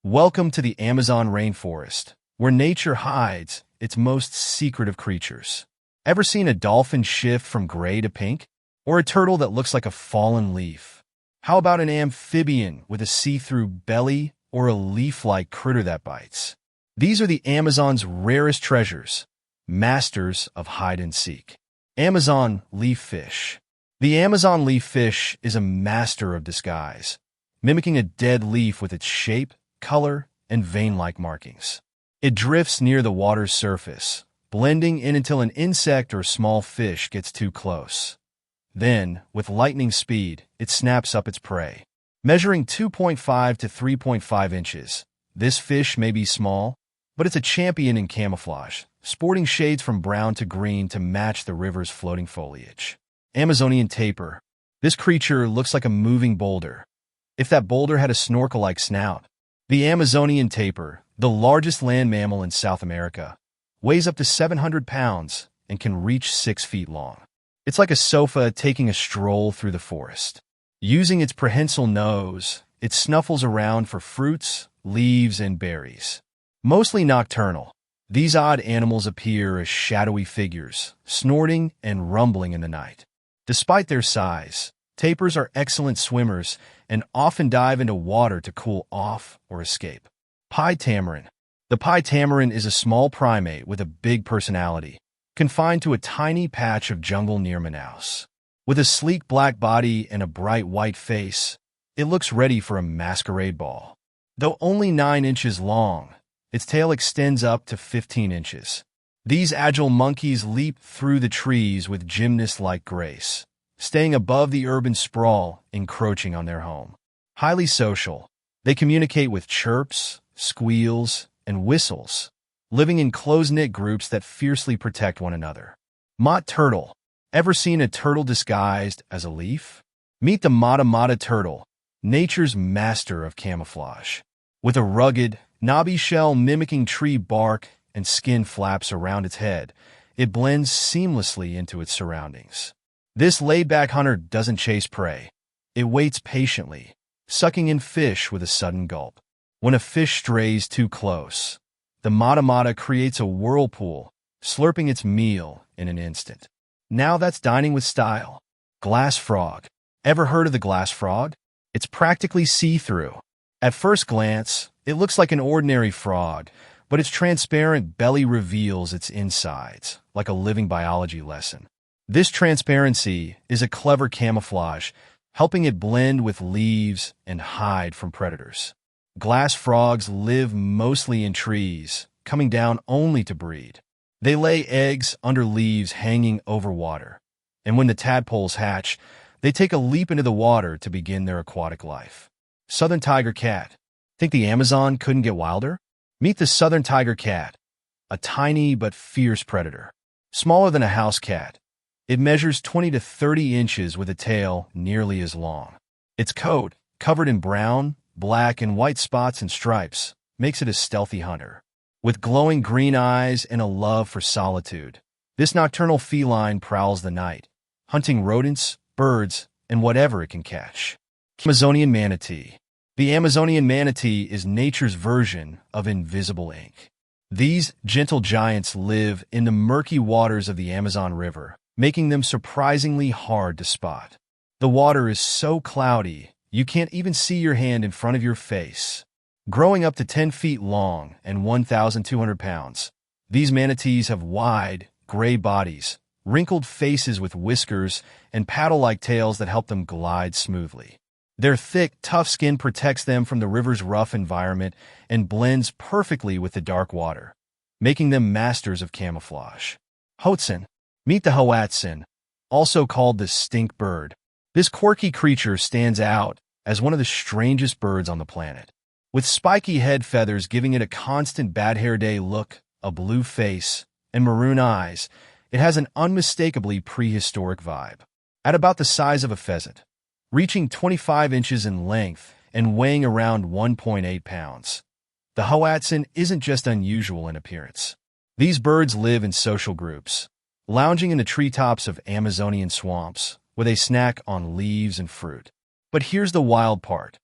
Welcome to the Amazon rainforest, where nature hides its most secretive creatures. Ever seen a dolphin shift from gray to pink? Or a turtle that looks like a fallen leaf? How about an amphibian with a see-through belly or a leaf-like critter that bites? These are the Amazon's rarest treasures, masters of hide-and-seek. Amazon leaffish. The Amazon leaffish is a master of disguise, mimicking a dead leaf with its shape, color, and vein-like markings. It drifts near the water's surface, blending in until an insect or small fish gets too close. Then, with lightning speed, it snaps up its prey. Measuring 2.5 to 3.5 inches, this fish may be small, but it's a champion in camouflage, sporting shades from brown to green to match the river's floating foliage. Amazonian tapir. This creature looks like a moving boulder. If that boulder had a snorkel-like snout. The Amazonian tapir, the largest land mammal in South America, weighs up to 700 pounds and can reach 6 feet long. It's like a sofa taking a stroll through the forest. Using its prehensile nose, it snuffles around for fruits, leaves, and berries. Mostly nocturnal, these odd animals appear as shadowy figures, snorting and rumbling in the night. Despite their size, tapirs are excellent swimmers and often dive into water to cool off or escape. Pie tamarin. The pie tamarin is a small primate with a big personality, confined to a tiny patch of jungle near Manaus. With a sleek black body and a bright white face, it looks ready for a masquerade ball. Though only 9 inches long, its tail extends up to 15 inches. These agile monkeys leap through the trees with gymnast-like grace, staying above the urban sprawl, encroaching on their home. Highly social, they communicate with chirps, squeals, and whistles, living in close-knit groups that fiercely protect one another. Motte turtle. Ever seen a turtle disguised as a leaf? Meet the motte turtle, nature's master of camouflage. With a rugged, knobby shell mimicking tree bark and skin flaps around its head, it blends seamlessly into its surroundings. This laid-back hunter doesn't chase prey. It waits patiently, sucking in fish with a sudden gulp. When a fish strays too close, the motte creates a whirlpool, slurping its meal in an instant. Now that's dining with style. Glass frog. Ever heard of the glass frog? It's practically see-through. At first glance, it looks like an ordinary frog, but its transparent belly reveals its insides, like a living biology lesson. This transparency is a clever camouflage, helping it blend with leaves and hide from predators. Glass frogs live mostly in trees, coming down only to breed. They lay eggs under leaves hanging over water, and when the tadpoles hatch, they take a leap into the water to begin their aquatic life. Southern tiger cat. Think the Amazon couldn't get wilder? Meet the southern tiger cat, a tiny but fierce predator. Smaller than a house cat, it measures 20 to 30 inches with a tail nearly as long. Its coat, covered in brown, black, and white spots and stripes, makes it a stealthy hunter. With glowing green eyes and a love for solitude, this nocturnal feline prowls the night, hunting rodents, birds, and whatever it can catch. Amazonian manatee. The Amazonian manatee is nature's version of invisible ink. These gentle giants live in the murky waters of the Amazon River, making them surprisingly hard to spot. The water is so cloudy, you can't even see your hand in front of your face. Growing up to 10 feet long and 1,200 pounds, these manatees have wide, gray bodies, wrinkled faces with whiskers, and paddle-like tails that help them glide smoothly. Their thick, tough skin protects them from the river's rough environment and blends perfectly with the dark water, making them masters of camouflage. Hoatzin. Meet the hoatzin, also called the stink bird. This quirky creature stands out as one of the strangest birds on the planet. With spiky head feathers giving it a constant bad hair day look, a blue face, and maroon eyes, it has an unmistakably prehistoric vibe. At about the size of a pheasant, reaching 25 inches in length and weighing around 1.8 pounds. The hoatzin isn't just unusual in appearance. These birds live in social groups, lounging in the treetops of Amazonian swamps, where they snack on leaves and fruit. But here's the wild part.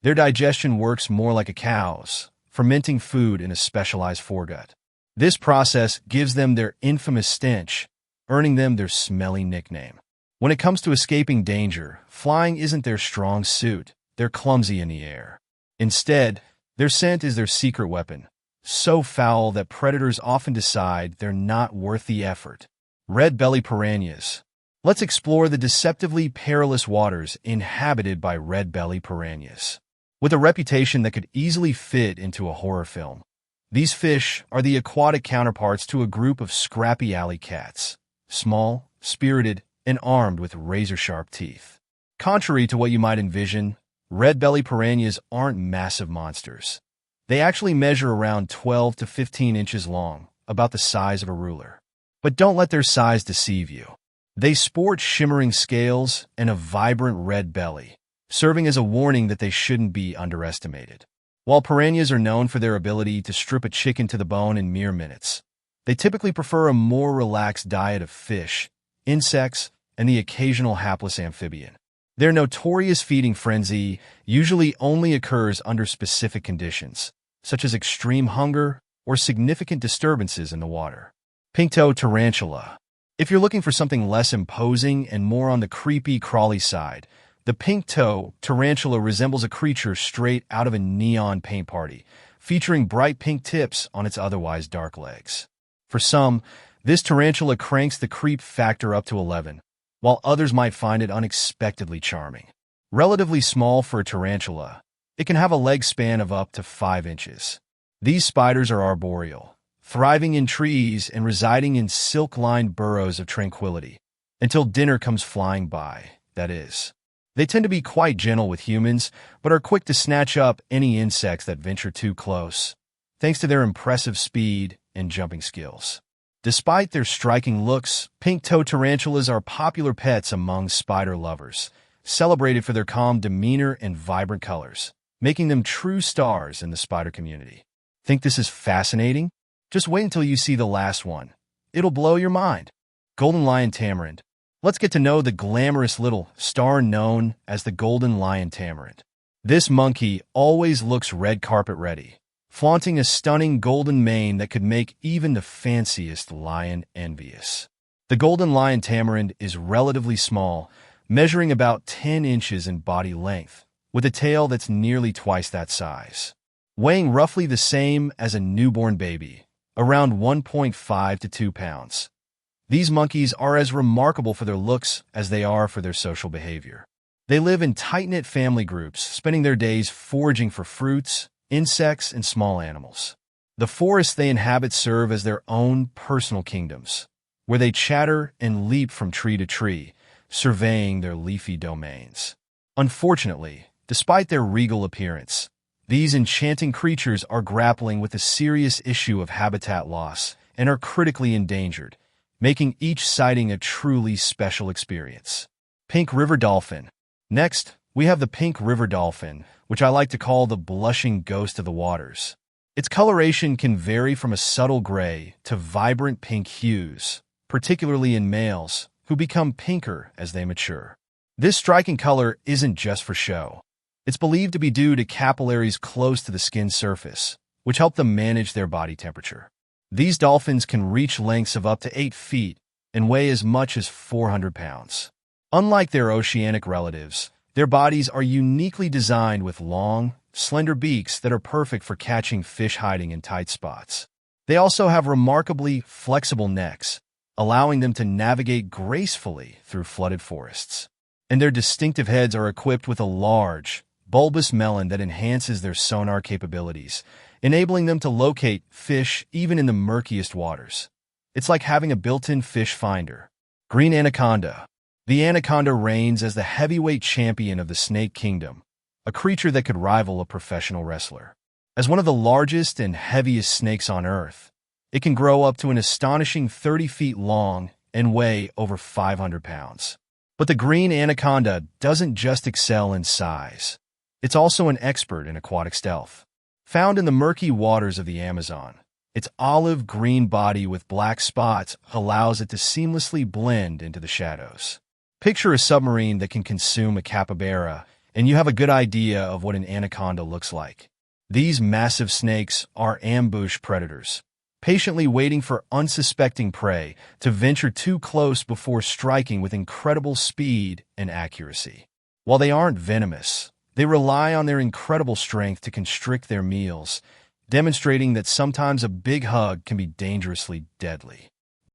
Their digestion works more like a cow's, fermenting food in a specialized foregut. This process gives them their infamous stench, earning them their smelly nickname. When it comes to escaping danger, flying isn't their strong suit. They're clumsy in the air. Instead, their scent is their secret weapon, so foul that predators often decide they're not worth the effort. Red belly piranhas. Let's explore the deceptively perilous waters inhabited by red belly piranhas. With a reputation that could easily fit into a horror film, these fish are the aquatic counterparts to a group of scrappy alley cats, small, spirited, and armed with razor-sharp teeth. Contrary to what you might envision, red belly piranhas aren't massive monsters. They actually measure around 12 to 15 inches long, about the size of a ruler. But don't let their size deceive you. They sport shimmering scales and a vibrant red belly, serving as a warning that they shouldn't be underestimated. While piranhas are known for their ability to strip a chicken to the bone in mere minutes, they typically prefer a more relaxed diet of fish, insects, and the occasional hapless amphibian. Their notorious feeding frenzy usually only occurs under specific conditions, such as extreme hunger or significant disturbances in the water. Pink-toe tarantula. If you're looking for something less imposing and more on the creepy, crawly side, the pink-toe tarantula resembles a creature straight out of a neon paint party, featuring bright pink tips on its otherwise dark legs. For some, this tarantula cranks the creep factor up to 11, while others might find it unexpectedly charming. Relatively small for a tarantula, it can have a leg span of up to 5 inches. These spiders are arboreal, thriving in trees and residing in silk-lined burrows of tranquility, until dinner comes flying by, that is. They tend to be quite gentle with humans, but are quick to snatch up any insects that venture too close, thanks to their impressive speed and jumping skills. Despite their striking looks, pink-toe tarantulas are popular pets among spider lovers, celebrated for their calm demeanor and vibrant colors, making them true stars in the spider community. Think this is fascinating? Just wait until you see the last one. It'll blow your mind. Golden lion tamarin. Let's get to know the glamorous little star known as the golden lion tamarin. This monkey always looks red carpet ready, flaunting a stunning golden mane that could make even the fanciest lion envious. The golden lion tamarin is relatively small, measuring about 10 inches in body length, with a tail that's nearly twice that size. Weighing roughly the same as a newborn baby, around 1.5 to 2 pounds. These monkeys are as remarkable for their looks as they are for their social behavior. They live in tight-knit family groups, spending their days foraging for fruits, insects, and small animals. The forests they inhabit serve as their own personal kingdoms, where they chatter and leap from tree to tree, surveying their leafy domains. Unfortunately, despite their regal appearance, these enchanting creatures are grappling with a serious issue of habitat loss and are critically endangered, making each sighting a truly special experience. Pink river dolphin. Next, we have the pink river dolphin, which I like to call the blushing ghost of the waters. Its coloration can vary from a subtle gray to vibrant pink hues, particularly in males, who become pinker as they mature. This striking color isn't just for show. It's believed to be due to capillaries close to the skin surface, which help them manage their body temperature. These dolphins can reach lengths of up to 8 feet and weigh as much as 400 pounds. Unlike their oceanic relatives, their bodies are uniquely designed with long, slender beaks that are perfect for catching fish hiding in tight spots. They also have remarkably flexible necks, allowing them to navigate gracefully through flooded forests. And their distinctive heads are equipped with a large, bulbous melon that enhances their sonar capabilities, enabling them to locate fish even in the murkiest waters. It's like having a built-in fish finder. Green anaconda. The anaconda reigns as the heavyweight champion of the snake kingdom, a creature that could rival a professional wrestler. As one of the largest and heaviest snakes on Earth, it can grow up to an astonishing 30 feet long and weigh over 500 pounds. But the green anaconda doesn't just excel in size. It's also an expert in aquatic stealth. Found in the murky waters of the Amazon, its olive green body with black spots allows it to seamlessly blend into the shadows. Picture a submarine that can consume a capybara and you have a good idea of what an anaconda looks like. These massive snakes are ambush predators, patiently waiting for unsuspecting prey to venture too close before striking with incredible speed and accuracy. While they aren't venomous, they rely on their incredible strength to constrict their meals, demonstrating that sometimes a big hug can be dangerously deadly.